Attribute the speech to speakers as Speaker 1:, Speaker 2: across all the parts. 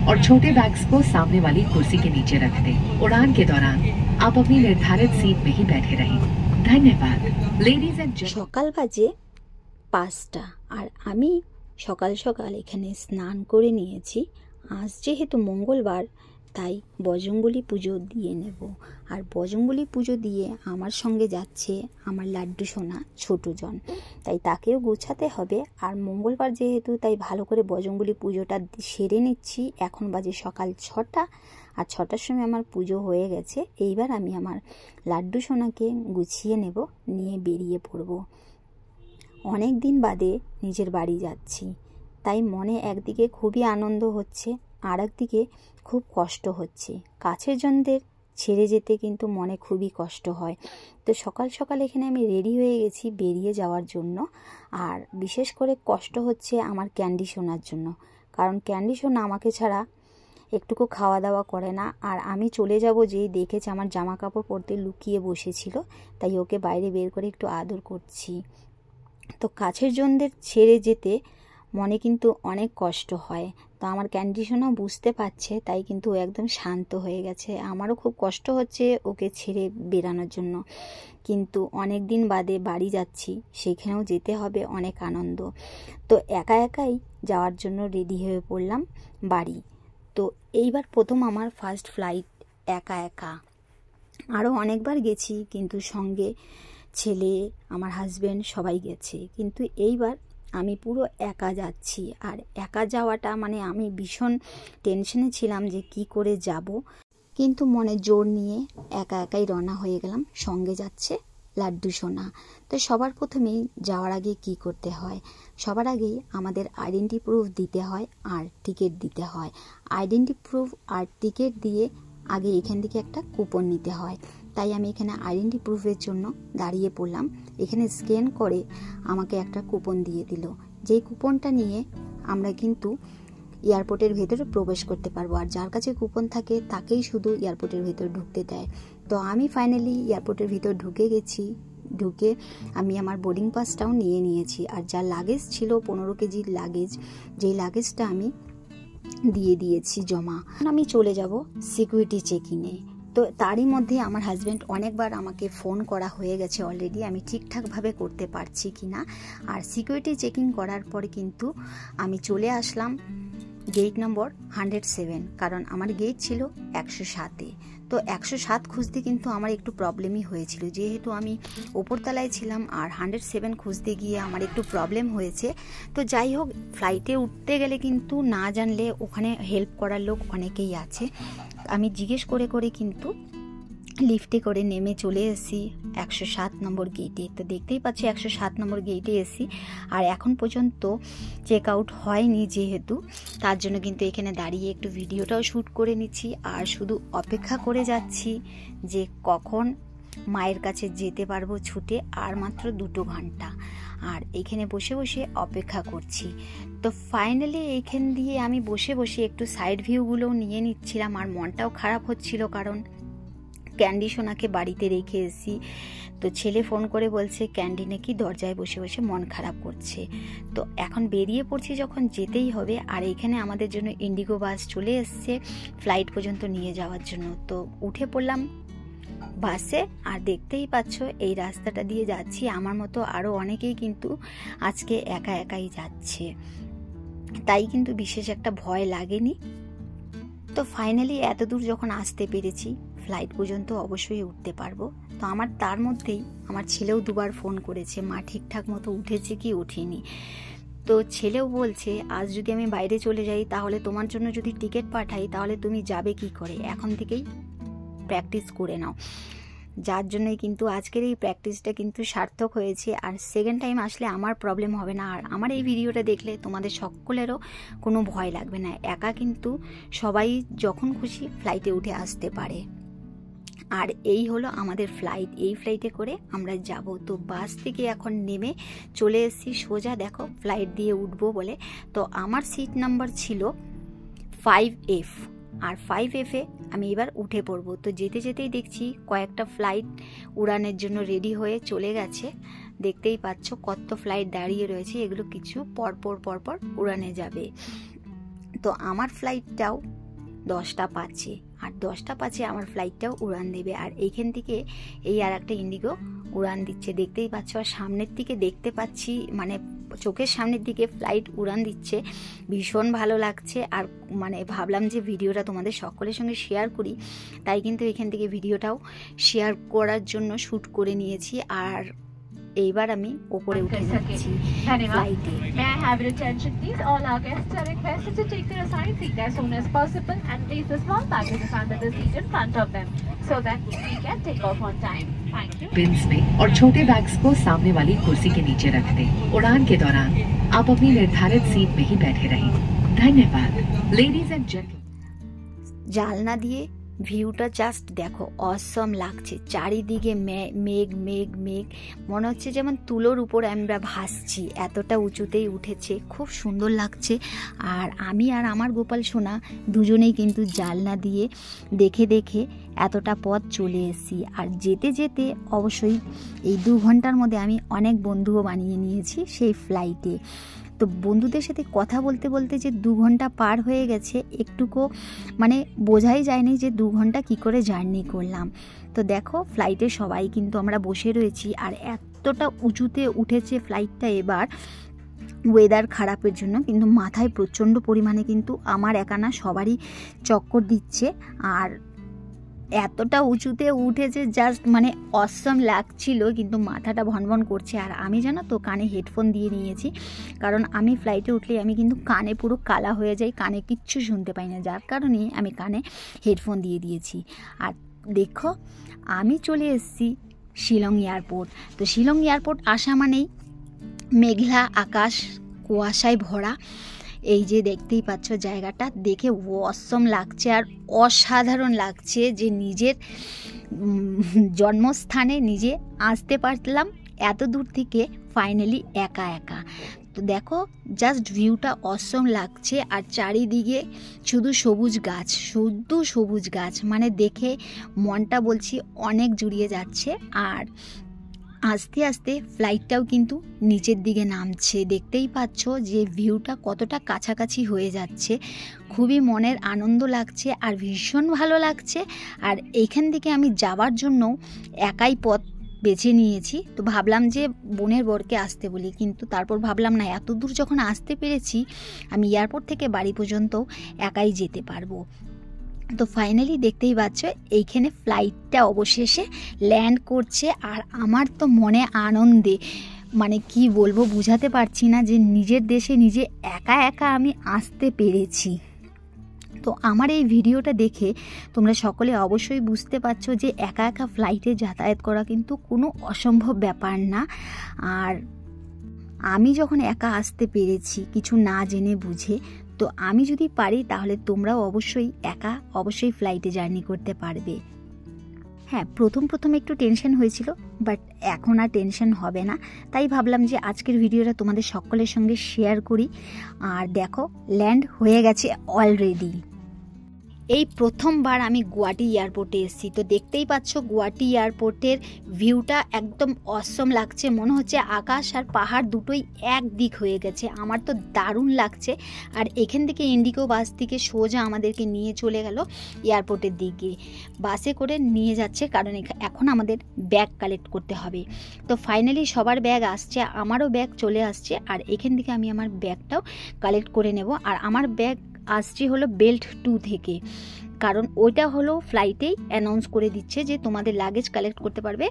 Speaker 1: और छोटे बैग्स को सामने वाली कुर्सी के नीचे रख दें। उड़ान के दौरान आप अपनी निर्धारित सीट में ही बैठे रहें। धन्यवाद। लेडीज एंड
Speaker 2: সকাল বাজে 5টা আর আমি সকাল সকাল এখানে স্নান করে নিয়েছি। আজ যেহেতু মঙ্গলবার তাই বজরংবলী পুজো দিয়ে নেব। আর বজরংবলী পুজো দিয়ে আমার সঙ্গে যাচ্ছে আমার লাড্ডু সোনা ছোটজন, তাই তাকেও গোছাতে হবে। আর মঙ্গলবার যেহেতু তাই ভালো করে বজরংবলী পুজোটা সেরে নিচ্ছি। এখন বাজে সকাল 6টা আর 6টার সময় আমার পুজো হয়ে গেছে। এইবার আমি আমার লাড্ডু সোনাকে গুছিয়ে নেব, নিয়ে বেরিয়ে পড়ব। অনেক দিন বাদে নিজের বাড়ি যাচ্ছি, তাই মনে একদিকে খুবই আনন্দ হচ্ছে, আর একদিকে খুব কষ্ট হচ্ছে। কাছের জনদের ছেড়ে যেতে কিন্তু মনে খুবই কষ্ট হয়। তো সকাল সকাল এখানে আমি রেডি হয়ে গেছি বেরিয়ে যাওয়ার জন্য। আর বিশেষ করে কষ্ট হচ্ছে আমার ক্যান্ডি সোনার জন্য, কারণ ক্যান্ডি সোনা আমাকে ছাড়া একটুকু খাওয়া দাওয়া করে না। আর আমি চলে যাব যেই দেখেছে আমার জামা কাপড় পরতে লুকিয়ে বসেছিল, তাই ওকে বাইরে বের করে একটু আদর করছি। তো কাছের জনদের ছেড়ে যেতে মনে কিন্তু অনেক কষ্ট হয়। তো আমার ক্যান্ডি সোনা বুঝতে পারছে, তাই কিন্তু ও একদম শান্ত হয়ে গেছে। আমারও খুব কষ্ট হচ্ছে ওকে ছেড়ে বেরানোর জন্য, কিন্তু অনেক দিন বাদে বাড়ি যাচ্ছি, সেখানেও যেতে হবে, অনেক আনন্দ। তো একা একাই যাওয়ার জন্য রেডি হয়ে পড়লাম বাড়ি। তো এইবার প্রথম আমার ফার্স্ট ফ্লাইট একা একা। আরও অনেকবার গেছি, কিন্তু সঙ্গে ছেলে, আমার হাজব্যান্ড সবাই গেছে, কিন্তু এইবার আমি পুরো একা যাচ্ছি। আর একা যাওয়াটা মানে আমি ভীষণ টেনশনে ছিলাম যে কি করে যাব, কিন্তু মনে জোর নিয়ে একা একাই রওনা হয়ে গেলাম। সঙ্গে যাচ্ছে লাড্ডু সোনা। তো সবার প্রথমেই যাওয়ার আগে কি করতে হয়, সবার আগেই আমাদের আইডেন্টি প্রুফ দিতে হয় আর টিকিট দিতে হয়। আইডেন্টি প্রুফ আর টিকিট দিয়ে আগে এখান থেকে একটা কুপন নিতে হয়। তাই আমি এখানে আইডেন্টি প্রুফের জন্য দাঁড়িয়ে পড়লাম। এখানে স্ক্যান করে আমাকে একটা কুপন দিয়ে দিল। যেই কুপনটা নিয়ে আমরা কিন্তু এয়ারপোর্টের ভেতরে প্রবেশ করতে পারবো। আর যার কাছে কুপন থাকে তাকেই শুধু এয়ারপোর্টের ভেতর ঢুকতে দেয়। তো আমি ফাইনালি এয়ারপোর্টের ভিতর ঢুকে গেছি। ঢুকে আমি আমার বোর্ডিং পাসটাও নিয়ে নিয়েছি। আর যা লাগেজ ছিল 15 কেজির লাগেজ, যেই লাগেজটা আমি দিয়ে দিয়েছি জমা। আমি চলে যাব সিকিউরিটি চেকিংয়ে। তো তারই মধ্যে আমার হাজব্যান্ড অনেকবার আমাকে ফোন করা হয়ে গেছে অলরেডি, আমি ঠিকঠাকভাবে করতে পারছি কি না। আর সিকিউরিটি চেকিং করার পরে কিন্তু আমি চলে আসলাম গেট নম্বর 107, কারণ আমার গেট ছিল 107-এ। তো 107 খুঁজতে কিন্তু আমার একটু প্রবলেমই হয়েছিল, যেহেতু আমি ওপরতলায় ছিলাম। আর 107 খুঁজতে গিয়ে আমার একটু প্রবলেম হয়েছে। তো যাই হোক, ফ্লাইটে উঠতে গেলে কিন্তু না জানলে ওখানে হেল্প করার লোক অনেকেই আছে। আমি জিজ্ঞেস করে করে কিন্তু লিফটে করে নেমে চলে এসেছি 107 নম্বর গেটে। তো দেখতেই পাচ্ছি 107 নম্বর গেটে এসেছি। আর এখন পর্যন্ত চেক আউট হয়নি, যেহেতু তার জন্য কিন্তু এখানে দাঁড়িয়ে একটু ভিডিওটাও শ্যুট করে নিচ্ছি। আর শুধু অপেক্ষা করে যাচ্ছি যে কখন মায়ের কাছে যেতে পারবো ছুটে। আর মাত্র 2 ঘন্টা, আর এখানে বসে বসে অপেক্ষা করছি। তো ফাইনালি এইখান দিয়ে আমি বসে বসে একটু সাইড ভিউগুলোও নিয়ে নিচ্ছিলাম। আর মনটাও খারাপ হচ্ছিল, কারণ ক্যান্ডি সোনাকে বাড়িতে রেখে এসেছি। তো ছেলে ফোন করে বলছে ক্যান্ডি নাকি দরজায় বসে বসে মন খারাপ করছে। তো এখন বেরিয়ে পড়ছি যখন, যেতেই হবে। আর এখানে আমাদের জন্য ইন্ডিগো বাস চলে এসছে ফ্লাইট পর্যন্ত নিয়ে যাওয়ার জন্য। তো উঠে পড়লাম বাসে। আর দেখতেই পাচ্ছ এই রাস্তাটা দিয়ে যাচ্ছি। আমার মতো আরও অনেকেই কিন্তু আজকে একা একাই যাচ্ছে, তাই কিন্তু বিশেষ একটা ভয় লাগেনি। তো ফাইনালি এত দূর যখন আসতে পেরেছি, ফ্লাইট পর্যন্ত অবশ্যই উঠতে পারবো। তো আমার তার মধ্যেই আমার ছেলেও 2বার ফোন করেছে, মা ঠিকঠাক মতো উঠেছে কি ওঠেনি। তো ছেলেও বলছে আজ যদি আমি বাইরে চলে যাই, তাহলে তোমার জন্য যদি টিকিট পাঠাই, তাহলে তুমি যাবে কি করে, এখন থেকেই প্র্যাকটিস করে নাও। যার জন্যই কিন্তু আজকের এই প্র্যাকটিসটা কিন্তু সার্থক হয়েছে। আর সেকেন্ড টাইম আসলে আমার প্রবলেম হবে না। আর আমার এই ভিডিওটা দেখলে তোমাদের সকলেরও কোনো ভয় লাগবে না। একা কিন্তু সবাই যখন খুশি ফ্লাইটে উঠে আসতে পারে। আর এই হলো আমাদের ফ্লাইট, এই ফ্লাইটে করে আমরা যাব। তো বাস থেকে এখন নেমে চলে এসেছি সোজা, দেখো ফ্লাইট দিয়ে উঠবো বলে। তো আমার সিট নাম্বার ছিল 5F, আর 5F-এ আমি এবার উঠে পড়বো। তো যেতে যেতেই দেখছি কয়েকটা ফ্লাইট উড়ানের জন্য রেডি হয়ে চলে গেছে। দেখতেই পাচ্ছ কত ফ্লাইট দাঁড়িয়ে রয়েছে, এগুলো কিছু পরপর উড়ানে যাবে। তো আমার ফ্লাইটটাও 10টা 5-এ, আর 10টা 5-এ আমার ফ্লাইটটাও উড়ান দেবে। আর এইখান থেকে এই আর একটা ইন্ডিগো উড়ান দিচ্ছে, দেখতেই পাচ্ছ। আর সামনের দিকে দেখতে পাচ্ছি, মানে চোখের সামনের দিকে ফ্লাইট উড়ান দিচ্ছে, ভীষণ ভালো লাগছে। আর মানে ভাবলাম যে ভিডিওটা তোমাদের সকলের সঙ্গে শেয়ার করি, তাই কিন্তু এখান থেকে ভিডিওটাও শেয়ার করার জন্য শ্যুট করে নিয়েছি। আর এইবার আমি ওপরে উঠে যাচ্ছি ফ্লাইটে।
Speaker 3: May I have your attention please? All our guests are requested to take their assigned seat as soon as possible and place the small packages under the seat in front of them so that we can take off on time. Thank you.
Speaker 1: Beans में और छोटे bags को सामने वाली कुर्सी के नीचे रख दें। उड़ान के दौरान आप अपनी निर्धारित सीट में ही बैठे रहें। धन्यवाद। लेडीज एंड जेंटलमैन,
Speaker 2: জানলা দিয়ে ভিউটা জাস্ট দেখো, অসম লাগছে। চারিদিকে মেঘ মেঘ মেঘ, মনে হচ্ছে যেমন তুলোর উপরে আমরা ভাসছি, এতটা উঁচুতেই উঠেছে, খুব সুন্দর লাগছে। আর আমি আর আমার গোপাল সোনা দুজনেই কিন্তু জানলা দিয়ে দেখে দেখে এতটা পথ চলে এসেছি। আর যেতে যেতে অবশ্যই এই 2 ঘন্টার মধ্যে আমি অনেক বন্ধুও বানিয়ে নিয়েছি সেই ফ্লাইটে। তো বন্ধুদের সাথে কথা বলতে বলতে যে 2 ঘন্টা পার হয়ে গেছে, একটুকু মানে বোঝাই যায়নি যে 2 ঘন্টা কি করে জার্নি করলাম। তো দেখো ফ্লাইটে সবাই কিন্তু আমরা বসে রয়েছি, আর এতটা উঁচুতে উঠেছে ফ্লাইটটা এবার ওয়েদার খারাপের জন্য, কিন্তু মাথায় প্রচণ্ড পরিমাণে কিন্তু আমার একা না সবারই চক্কর দিচ্ছে। আর এতটা উঁচুতে উঠেছে জাস্ট মানে অসম লাগছিল, কিন্তু মাথাটা ভনভন করছে। আর আমি জানো তো কানে হেডফোন দিয়ে নিয়েছি, কারণ আমি ফ্লাইটে উঠলে আমি কিন্তু কানে পুরো কালা হয়ে যাই, কানে কিচ্ছু শুনতে পাই না, যার কারণে আমি কানে হেডফোন দিয়ে দিয়েছি। আর দেখো আমি চলে এসেছি শিলং এয়ারপোর্ট। তো শিলং এয়ারপোর্ট আসা মানেই মেঘলা আকাশ, কুয়াশায় ভরা। এই যে দেখতেই পাচ্ছ জায়গাটা, দেখে অসম লাগছে আর অসাধারণ লাগছে যে নিজের জন্মস্থানে নিজে আসতে পারলাম এত দূর থেকে ফাইনালি একা একা। তো দেখো জাস্ট ভিউটা অসম লাগছে, আর চারিদিকে শুধু সবুজ গাছ, শুধু সবুজ গাছ, মানে দেখে মনটা বলছি অনেক জুড়িয়ে যাচ্ছে। আর আস্তে আস্তে ফ্লাইটটাও কিন্তু নিচের দিকে নামছে, দেখতেই পাচ্ছ যে ভিউটা কতটা কাছাকাছি হয়ে যাচ্ছে। খুবই মনের আনন্দ লাগছে আর ভীষণ ভালো লাগছে। আর এইখান থেকে আমি যাওয়ার জন্য একাই পথ বেছে নিয়েছি। তো ভাবলাম যে বোনের বরকে আসতে বলি, কিন্তু তারপর ভাবলাম না, এত দূর যখন আসতে পেরেছি আমি এয়ারপোর্ট থেকে বাড়ি পর্যন্ত একাই যেতে পারবো। তো ফাইনালি দেখতেই পাচ্ছ এইখানে ফ্লাইটটা অবশেষে ল্যান্ড করছে। আর আমার তো মনে আনন্দে মানে কি বলবো বুঝাতে পারছি না, যে নিজের দেশে নিজে একা একা আমি আসতে পেরেছি। তো আমার এই ভিডিওটা দেখে তোমরা সকলে অবশ্যই বুঝতে পারছো যে একা একা ফ্লাইটে যাতায়াত করা কিন্তু কোনো অসম্ভব ব্যাপার না। আর আমি যখন একা আসতে পেরেছি কিছু না জেনে বুঝে, তো আমি যদি পারি তাহলে তোমরাও অবশ্যই ফ্লাইটে জার্নি করতে পারবে। হ্যাঁ, প্রথম একটু টেনশন হয়েছিল, বাট এখন আর টেনশন হবে না। তাই ভাবলাম যে আজকের ভিডিওটা তোমাদের সকলের সঙ্গে শেয়ার করি। আর দেখো ল্যান্ড হয়ে গেছে অলরেডি। এই প্রথমবার আমি গুয়াহাটি এয়ারপোর্টে এসেছি। তো দেখতেই পাচ্ছ গুয়াহাটি এয়ারপোর্টের ভিউটা একদম অসম লাগছে, মনে হচ্ছে আকাশ আর পাহাড় দুটোই এক দিক হয়ে গেছে। আমার তো দারুণ লাগছে। আর এখান থেকে ইন্ডিগো বাস থেকে সোজা আমাদেরকে নিয়ে চলে গেল এয়ারপোর্টের দিকে, বাসে করে নিয়ে যাচ্ছে, কারণ এখন আমাদের ব্যাগ কালেক্ট করতে হবে। তো ফাইনালি সবার ব্যাগ আসছে, আমারও ব্যাগ চলে আসছে। আর এখান থেকে আমি আমার ব্যাগটাও কালেক্ট করে নেব। আর আমার ব্যাগ আসছে হলো বেল্ট 2 থেকে, কারণ ওইটা হলো ফ্লাইটেই অ্যানাউন্স করে দিচ্ছে যে তোমাদের লাগেজ কালেক্ট করতে পারবে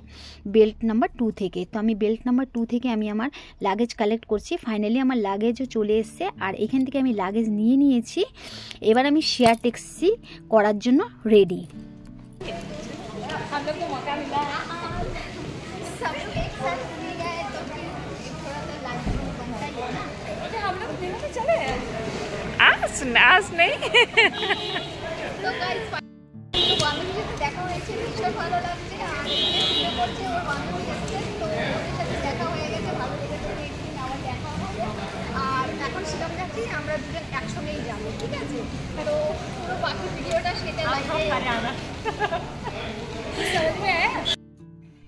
Speaker 2: বেল্ট নাম্বার 2 থেকে। তো আমি বেল্ট নাম্বার 2 থেকে আমি আমার লাগেজ কালেক্ট করছি। ফাইনালি আমার লাগেজও চলে এসছে। আর এখান থেকে আমি লাগেজ নিয়ে নিয়েছি। এবার আমি শেয়ার ট্যাক্সি করার জন্য রেডি।
Speaker 3: आज नहीं
Speaker 4: তো গাইস বান্ধবীর সাথে দেখা হয়েছে, ভীষণ ভালো লাগছে। আর ভিডিও করছে ওর বান্ধবী এসেছে, তো ওদের সাথে দেখা হয়ে গেছে, ভালো লেগেছে। নেক্সট দিন আবার দেখা হবে। আর এখন শিলং যাচ্ছি, আমরা দুজন একসঙ্গেই যাবো, ঠিক আছে? তো পুরো বাকি ভিডিওটা সেটা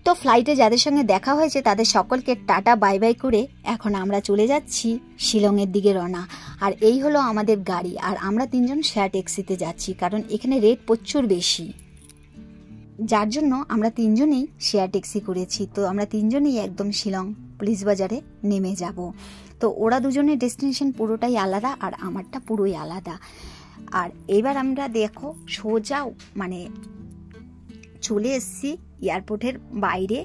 Speaker 2: তো ফ্লাইটে যাদের সঙ্গে দেখা হয়েছে তাদের সকলকে টাটা বাই বাই করে এখন আমরা চলে যাচ্ছি শিলংয়ের দিকে রওনা। আর এই হলো আমাদের গাড়ি, আর আমরা 3 জন শেয়ার ট্যাক্সিতে যাচ্ছি, কারণ এখানে রেট প্রচুর বেশি, যার জন্য আমরা 3 জনেই শেয়ার ট্যাক্সি করেছি। তো আমরা 3 জনেই একদম শিলং পুলিশ বাজারে নেমে যাব। তো ওরা দুজনের ডেস্টিনেশন পুরোটাই আলাদা, আর আমারটা পুরোই আলাদা। আর এবার আমরা দেখো সোজা মানে চলে এসেছি এয়ারপোর্টের বাইরে,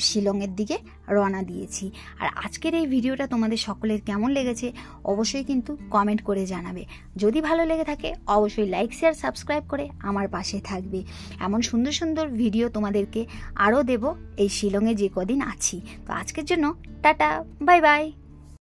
Speaker 2: শিলংয়ের দিকে রওনা দিয়েছি। আর আজকের এই ভিডিওটা তোমাদের সকলের কেমন লেগেছে অবশ্যই কিন্তু কমেন্ট করে জানাবে। যদি ভালো লেগে থাকে অবশ্যই লাইক শেয়ার সাবস্ক্রাইব করে আমার পাশে থাকবে। এমন সুন্দর সুন্দর ভিডিও তোমাদেরকে আরও দেব এই শিলংয়ে যে কদিন আছি। তো আজকের জন্য টাটা, বাই বাই।